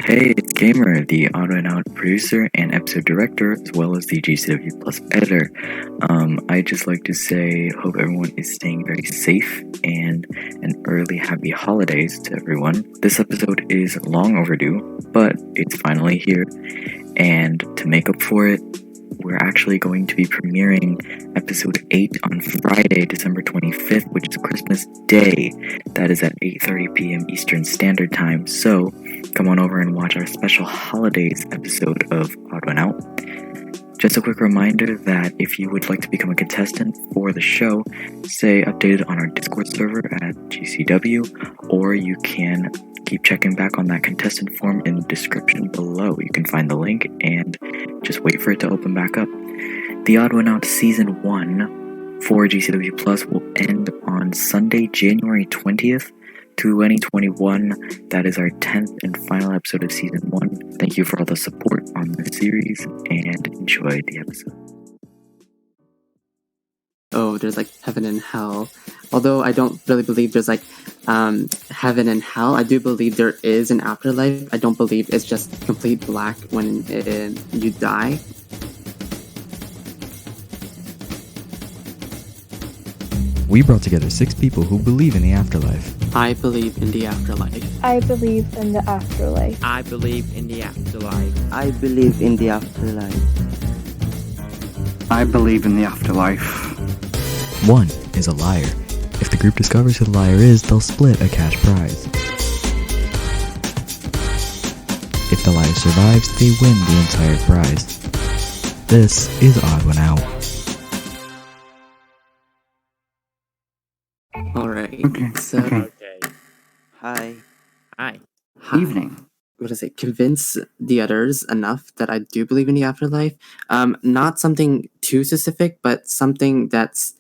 Hey, it's Gamer, the auto and out producer and episode director, as well as the GCW Plus editor. I'd just like to say, hope everyone is staying very safe and an early happy holidays to everyone. This episode is long overdue, but it's finally here, and to make up for it, we're actually going to be premiering episode 8 on Friday, December 25th, which is Christmas Day. That is at 8:30 p.m. Eastern Standard Time. So come on over and watch our special holidays episode of Odd One Out. Just a quick reminder that if you would like to become a contestant for the show, stay updated on our Discord server at GCW, or you can keep checking back on that contestant form in the description below. You can find the link and just wait for it to open back up. The Odd One Out Season 1 for GCW Plus will end on Sunday, January 20th, 2021. That is our 10th and final episode of Season 1. Thank you for all the support on the series, and enjoy the episode. Oh, there's like heaven and hell. Although I don't really believe there's like heaven and hell, I do believe there is an afterlife. I don't believe it's just complete black when you die. We brought together 6 people who believe in the afterlife. I believe in the afterlife. I believe in the afterlife. I believe in the afterlife. I believe in the afterlife. I believe in the afterlife. One is a liar. If the group discovers who the liar is, they'll split a cash prize. If the liar survives, they win the entire prize. This is Odd One Out. Alright, Okay. so Okay. Hi. Hi. Evening. what is it? Convince the others enough that I do believe in the afterlife. Not something too specific, but something that's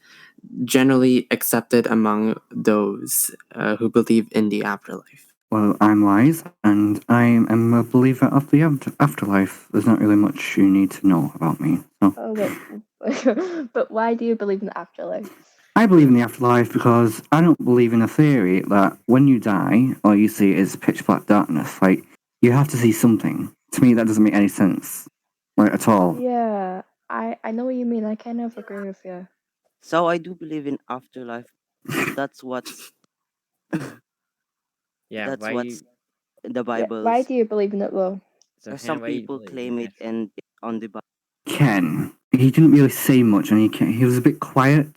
generally accepted among those who believe in the afterlife. Well, I'm Wise, and I am a believer of the afterlife. There's not really much you need to know about me. So Oh, but why do you believe in the afterlife? I believe in the afterlife because I don't believe in a theory that when you die, all you see is pitch black darkness. Like, you have to see something. To me, that doesn't make any sense, like, at all. Yeah, I know what you mean. I kind of agree with you. So I do believe in afterlife. That's what's Yeah, that's why what's in the Yeah, Bible. why do you believe in it, though? so Some why you people believe claim in it and it's on the Bible. Ken, he didn't really say much, and he was a bit quiet,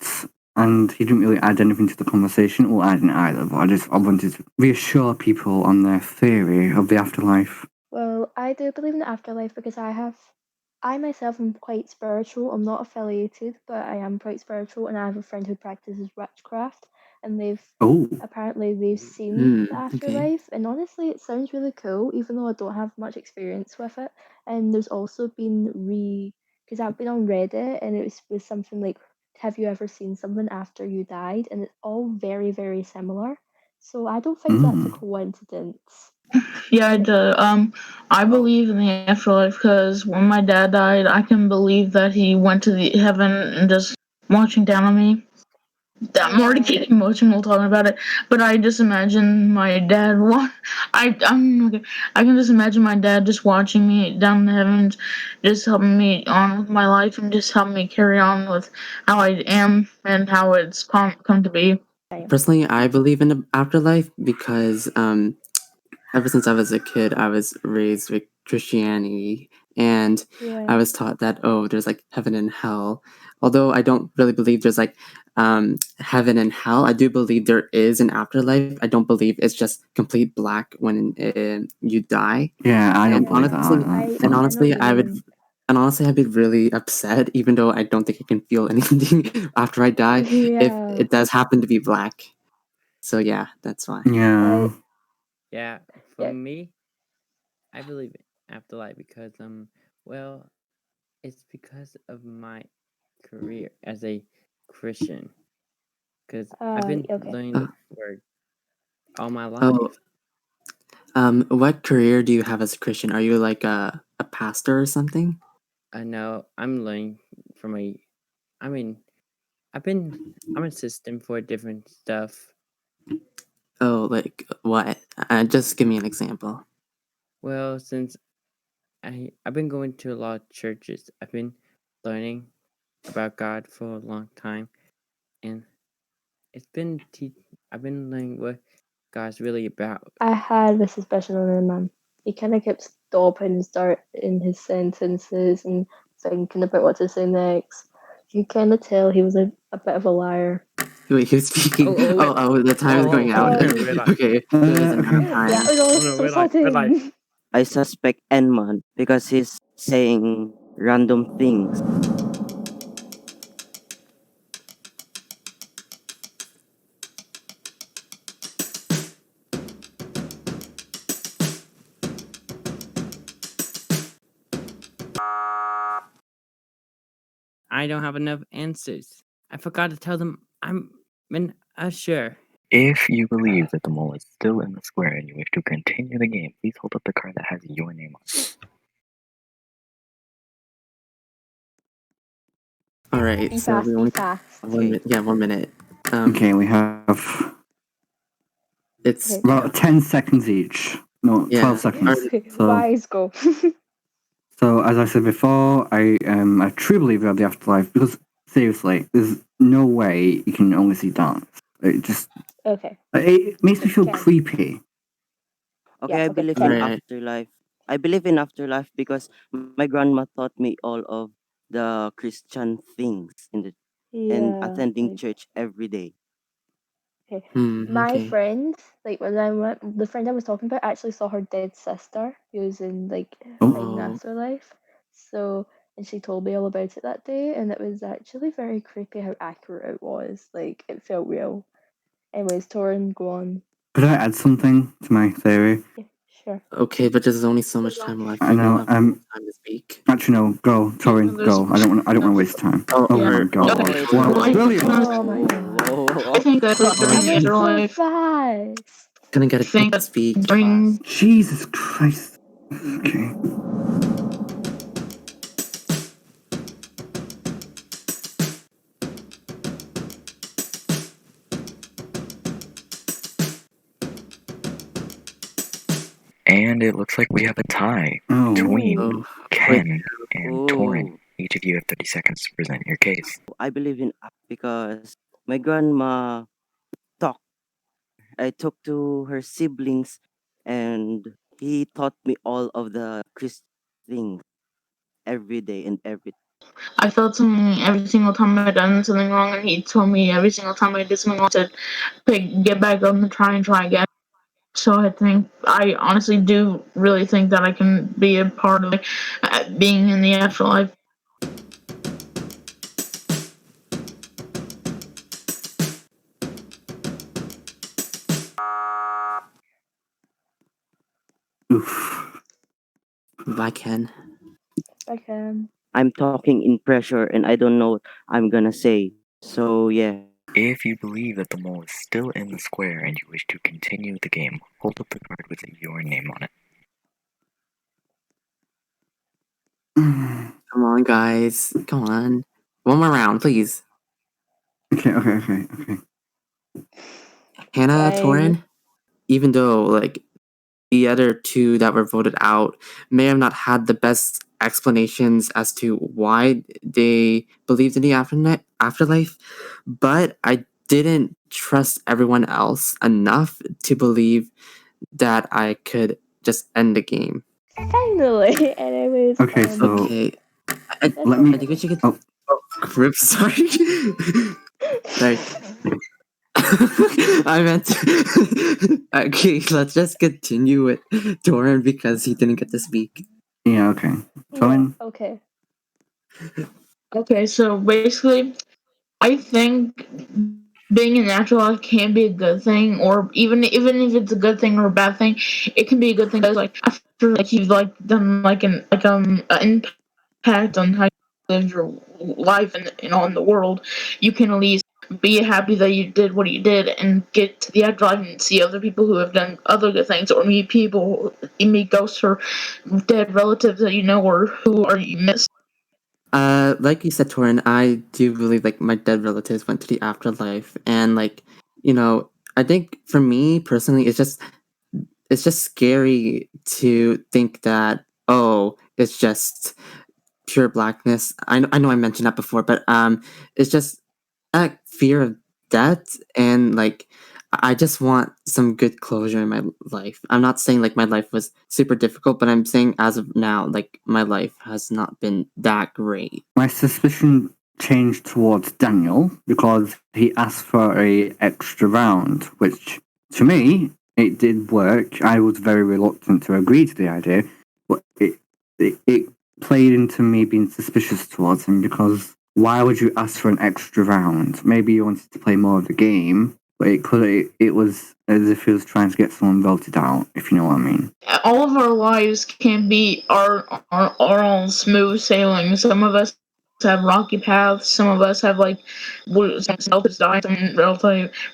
and he didn't really add anything to the conversation. Well, I didn't either, but I wanted to reassure people on their theory of the afterlife. Well, I do believe in the afterlife because I myself am quite spiritual. I'm not affiliated, but I am quite spiritual, and I have a friend who practices witchcraft, and apparently they've seen the Okay. afterlife, and honestly, it sounds really cool, even though I don't have much experience with it. And there's also been because I've been on Reddit, and it was something like, "Have you ever seen someone after you died?" And it's all very, very similar. So I don't think that's a coincidence. Yeah, I do. I believe in the afterlife because when my dad died, I can believe that he went to the heaven and just watching down on me. I'm already getting emotional talking about it, but I just imagine my dad. I'm okay. I can just imagine my dad just watching me down in the heavens, just helping me on with my life and just helping me carry on with how I am and how it's come to be. Personally, I believe in the afterlife because ever since I was a kid, I was raised with Christianity, and Yeah. I was taught that there's like heaven and hell. Although I don't really believe there's like heaven and hell, I do believe there is an afterlife. I don't believe it's just complete black when you die. Yeah, I don't And believe honestly, that. and I know honestly, what you I would. mean. And honestly, I'd be really upset, even though I don't think I can feel anything after I die, if Yeah. it does happen to be black. So yeah, that's why. Yeah. Yeah, for Yeah. me, I believe in afterlife because well, it's because of my career as a Christian. Because I've been Okay. learning the word all my Oh, life. what career do you have as a Christian? Are you like a pastor or something? I know I'm learning from I mean, I'm a system for different stuff. Oh, like what? Just give me an example. Well, since I've been going to a lot of churches, I've been learning about God for a long time, and I've been learning what God's really about. I had this suspicion on him, man. He kind of kept stopping and starting his sentences and thinking about what to say next. You kind of tell he was a bit of a liar. Wait, he was speaking. The time is going out. red light. Okay, it was enough Yeah, time. it was all no, so red light, red light. sudden. I suspect Enman because he's saying random things. I don't have enough answers. I forgot to tell them I'm an usher. If you believe that the mole is still in the square and you wish to continue the game, please hold up the card that has your name on it. All right, Be so fast, we be only fast. 1 minute. Yeah, 1 minute. Okay, we have It's Okay. about 10 seconds each. No, Yeah. 12 seconds. Okay, So, wise go. so as I said before, I am a true believer of the afterlife because seriously, there's no way you can only see darkness. Okay. It makes me feel Ken. creepy. Okay, Yeah, I okay, believe Ken. in Right. afterlife. I believe in afterlife because my grandma taught me all of the Christian things and Yeah. attending like- church every day. Okay. Hmm, My okay. friend, like when I went, the friend I was talking about actually saw her dead sister who was in like Oh. Afterlife. So, and she told me all about it that day, and it was actually very creepy how accurate it was. Like it felt real. Anyways, Torin, go on. Could I add something to my theory? Yeah, sure. Okay, but there's only so much time left. I You know, don't have time to speak. Actually, no. Go, Torin. Go. I don't want to waste time. Oh, Yeah. my god! Okay, Wow, Torin. brilliant! Oh my god. I think that That during the was so afterlife, fast. Gonna get I a think chance to speak. during Jesus Christ. Okay. And it looks like we have a tie Oh. between Oh, Ken and Torin. Oh, Each of you have 30 seconds to present your case. I believe in because my grandma talked. I talked to her siblings and he taught me all of the Christian things every day and every I felt something every single time I done something wrong, and he told me every single time I did something wrong to get back up and try again. So I honestly do really think that I can be a part of being in the afterlife. Oof. bye, Ken. Okay. I'm talking in pressure and I don't know what I'm gonna say. So yeah. If you believe that the mole is still in the square and you wish to continue the game, hold up the card with your name on it. Come on, guys. Come on. One more round, please. Okay. Hannah, Fine. Torin, even though like the other two that were voted out may have not had the best explanations as to why they believed in the afterlife, but I didn't trust everyone else enough to believe that I could just end the game. Finally. Anyways. Okay, so Okay. let me. I think we should get. Oh. Rip, sorry. Sorry. I meant. Okay, let's just continue with Doran because he didn't get to speak. Yeah. Okay. Torin. Yeah, okay. Okay, so basically, I think being a natural life can be a good thing, or even if it's a good thing or a bad thing, it can be a good thing because like after like you've like done like an impact on how you live your life and in the world, you can at least be happy that you did what you did and get to the afterlife and see other people who have done other good things, or meet ghosts or dead relatives that you know or who are you miss. Like you said, Torin, I do believe like my dead relatives went to the afterlife, and like I think for me personally, it's just it's just scary to think that, oh, it's just pure blackness. I know I mentioned that before, but it's just that fear of death, and like I just want some good closure in my life. I'm not saying like my life was super difficult, but I'm saying as of now, like my life has not been that great. My suspicion changed towards Daniel because he asked for a extra round, which to me it did work. I was very reluctant to agree to the idea, but it played into me being suspicious towards him because why would you ask for an extra round? Maybe you wanted to play more of the game, but it was as if he was trying to get someone voted out, if you know what I mean. All of our lives can't be our own smooth sailing. Some of us have rocky paths. Some of us have like some relatives die. Some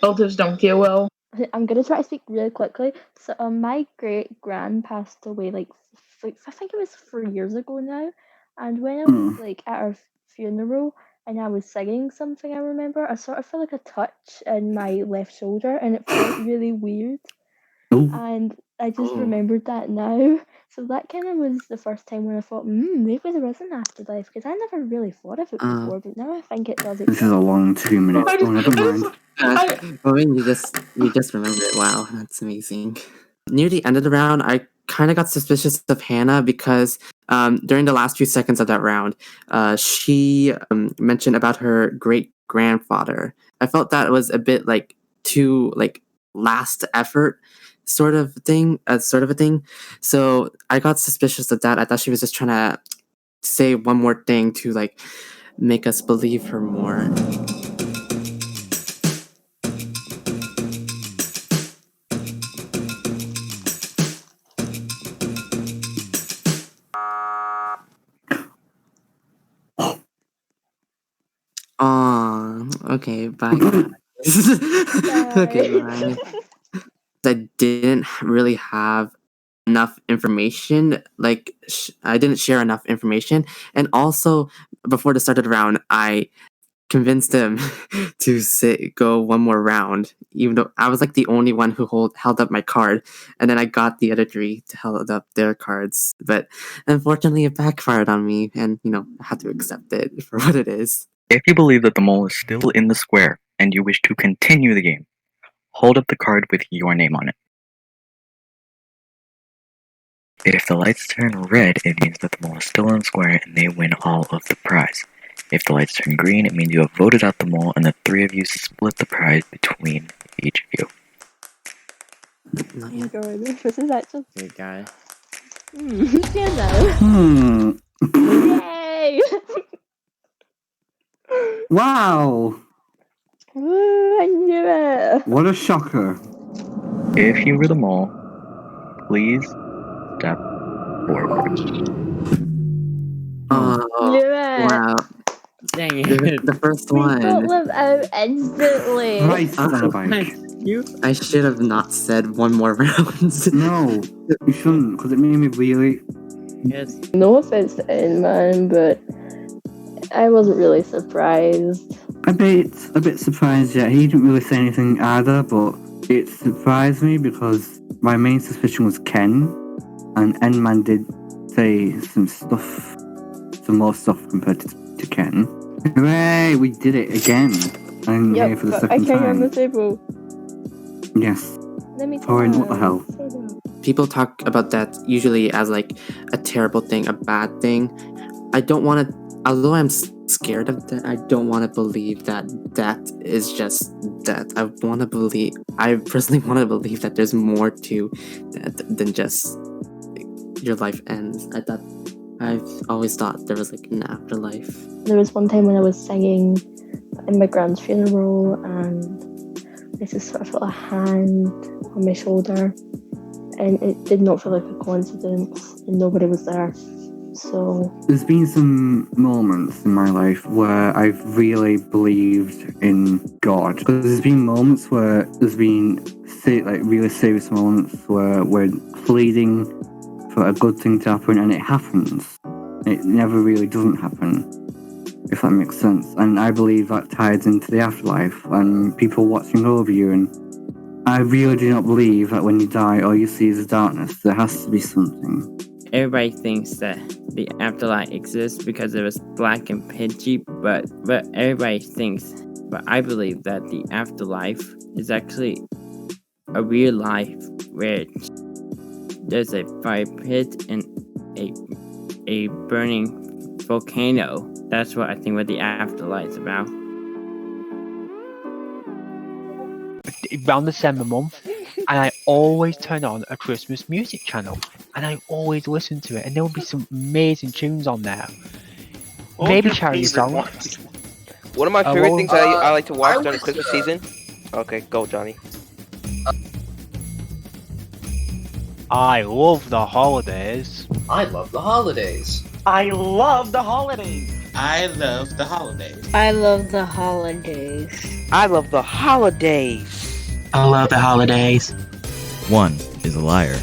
relatives don't get well. I'm gonna try to speak really quickly. So, my great grand passed away like I think it was 3 years ago now. And when I was like at her funeral and I was singing something, I remember I sort of felt like a touch in my left shoulder, and it felt really weird. Ooh. And I just Oh. remembered that now. So that kind of was the first time when I thought, maybe there is an afterlife, because I never really thought of it before, but now I think it does This is exist. a long 2 minutes. Oh, never mind. Well, you just remembered it. Wow, that's amazing. Near the end of the round, I kind of got suspicious of Hannah because during the last few seconds of that round, she mentioned about her great grandfather. I felt that was a bit like too like last effort sort of a thing. So I got suspicious of that. I thought she was just trying to say one more thing to like make us believe her more. Aw, okay, bye. Okay, bye. I didn't really have enough information. Like, I didn't share enough information. And also, before the start of the round, I convinced them to go one more round, even though I was like the only one who held up my card. And then I got the other three to hold up their cards. But unfortunately, it backfired on me. And, I had to accept it for what it is. If you believe that the mole is still in the square and you wish to continue the game, hold up the card with your name on it. If the lights turn red, it means that the mole is still in the square and they win all of the prize. If the lights turn green, it means you have voted out the mole and the three of you split the prize between each of you. Not Oh my yet. god, this is actually. Good guy. Piano. Yay! Wow! Woo, I knew it! What a shocker. If you were the mole, please step forward. Knew it! Wow. Dang The, it. the first We one. got them out instantly. Christ on a bike. You? I should have not said one more round. No, you shouldn't, because it made me really. Yes. No offense to N-Man, but I wasn't really surprised. A bit surprised, yeah. He didn't really say anything either, but it surprised me because my main suspicion was Ken, and N-Man did say some more stuff compared to Ken. Hooray, we did it again. I'm here for the I second carry on the time. table. Yes. Let me Torin, what the hell? People talk about death usually as like a terrible thing, a bad thing. I don't want to, although I'm scared of that, I don't want to believe that death is just death. I personally want to believe that there's more to death than just your life ends. I've always thought there was like an afterlife. There was one time when I was singing in my grand's funeral, and I just sort of felt a hand on my shoulder, and it did not feel like a coincidence, and nobody was there. So there's been some moments in my life where I've really believed in God. Because there's been moments where there's been really serious moments where we're pleading for a good thing to happen and it happens. It never really doesn't happen, if that makes sense. And I believe that ties into the afterlife and people watching over you. And I really do not believe that when you die, all you see is darkness. There has to be something. Everybody thinks that the afterlife exists because it was black and pitchy, but everybody thinks. But I believe that the afterlife is actually a real life where there's a fire pit and a burning volcano. That's what I think what the afterlife is about. Around December month, and I always turn on a Christmas music channel, and I always listen to it, and there will be some amazing tunes on there. Maybe charity songs. One of my favorite things I like to watch during Christmas season. Okay, go, Johnny. I love the holidays. I love the holidays. I love the holidays. I love the holidays. I love the holidays. I love the holidays. I love the holidays. One is a liar.